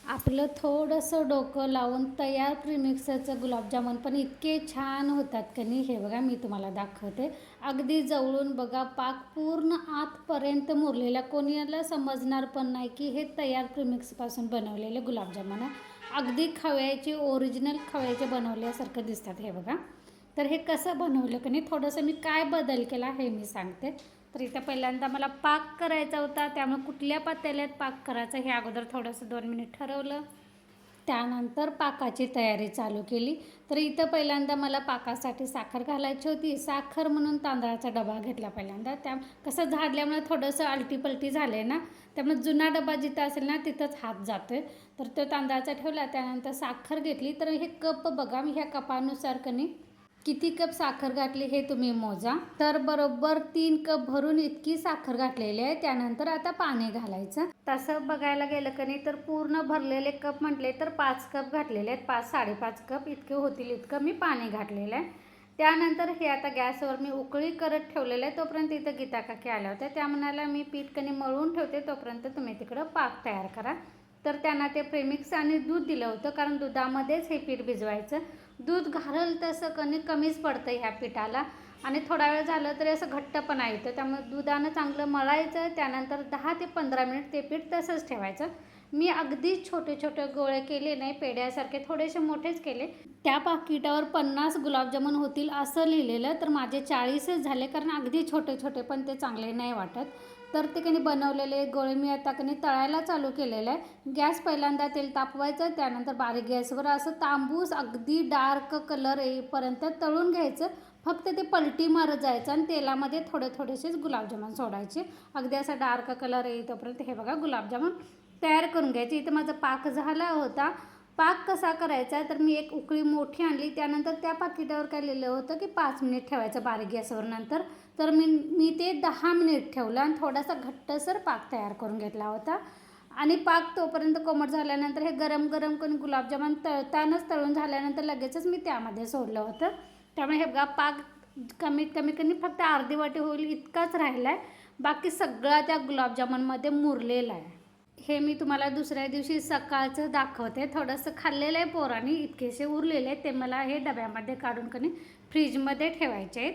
आपलं थोडंसं डोकं लावून तयार प्रीमिक्सचं गुलाबजामुन पण इतके छान होतात की नाही. हे बघा मी तुम्हाला दाखवते. अगदी जवळून बघा, पाक पूर्ण आतपर्यंत मुरलेला, कोणाला समजणार पण नाही की हे तयार प्रीमिक्सपासून बनवलेले गुलाबजामुन आहे. अगदी खव्याचे, ओरिजिनल खव्याचे बनवल्यासारखं दिसतात. हे बघा. तर हे कसं बनवलं की नाही, थोडंसं मी काय बदल केला हे मी सांगते. तर इथं पहिल्यांदा मला पाक करायचा होता, त्यामुळे कुठल्या पातेल्यात पाक करायचं हे अगोदर थोडंसं 2 मिनिट ठरवलं. त्यानंतर पाकाची तयारी चालू केली. तर इथं पहिल्यांदा मला पाकासाठी साखर घालायची होती. साखर म्हणून तांदळाचा डबा घेतला पहिल्यांदा. त्या कसं झाडल्यामुळे थोडंसं आलटीपलटी झाले ना, त्यामुळे जुना डबा जिथं असेल ना तिथंच हात जातोय. तर तो तांदळाचा ठेवला. त्यानंतर साखर घेतली. तर हे कप बघा, मी ह्या कपानुसार कनी किती कप साखर घातली हे तुम्ही मोजा. तर बरोबर 3 कप भरून इतकी साखर घातलेली आहे. त्यानंतर आता पाणी घालायचं. तसं बघायला गेलं की नाही, तर पूर्ण भरलेले कप म्हटले तर 5 कप घातलेले आहेत. 5-5.5 कप इतके होतील इतकं मी पाणी घातलेलं आहे. त्यानंतर हे आता गॅसवर मी उकळी करत ठेवलेलं आहे. तोपर्यंत इथं गीता काकी आल्या होत्या. त्या म्हणाल्या मी पीठ कणी मळून ठेवते, तोपर्यंत तुम्ही तिकडं पाक तयार करा. तर त्यांना ते प्रेमिक्स आणि दूध दिलं होतं, कारण दुधामध्येच हे पीठ भिजवायचं. दूध घालल तसं कमीच पडतं ह्या पिठाला, आणि थोडा वेळ झालं तरी असं घट्टपणा येतं. त्यामुळे दुधानं चांगलं मळायचं. त्यानंतर 10 ते 15 मिनिट ते पीठ तसंच ठेवायचं. मी अगदी छोटे छोटे गोळे केले नाही, पेढ्यासारखे थोडेसे मोठेच केले. त्या पाकिटावर 50 गुलाबजामुन होतील असं लिहिलेलं, तर माझे 40च झाले, कारण अगदी छोटे छोटे पण ते चांगले नाही वाटत. तर ते कणी बनवलेले गोळे मी आता कणी तळायला चालू केलेलं आहे. गॅस पहिल्यांदा तेल तापवायचं, त्यानंतर बारीक गॅसवर असं तांबूस अगदी डार्क कलर येईपर्यंत तळून घ्यायचं. फक्त ते पलटी मारत जायचं आणि तेलामध्ये थोडेसेच गुलाबजामुन सोडायचे. अगदी असा डार्क कलर येईपर्यंत हे बघा गुलाबजामुन तयार करून घ्यायचे. इथं माझा पाक झाला होता. पाक कसा करायचा, तर मी एक उकळी मोठी आणली. त्यानंतर त्या पाकिटावर काय लिहिलं होतं की 5 मिनिट ठेवायचं बारीक गॅसवर. नंतर तर मी ते 10 मिनिट ठेवलं आणि थोडासा घट्टसर पाक तयार करून घेतला होता. आणि पाक तोपर्यंत कोमट झाल्यानंतर हे गरम गरम करून गुलाबजामुन तळतानाच तळून झाल्यानंतर लगेचच मी त्यामध्ये सोडलं होतं. त्यामुळे हे बघा, पाक कमीत कमी फक्त अर्धी वाटी होईल इतकाच राहिला आहे. बाकी सगळा त्या गुलाबजामुनमध्ये मुरलेला आहे. हे मी तुम्हाला दुसऱ्या दिवशी सकाळचं दाखवते. थोडंसं खाल्लेलं आहे पोरांनी, इतकेसे उरलेले आहेत. ते मला हे डब्यामध्ये काढून फ्रीजमध्ये ठेवायचे आहेत.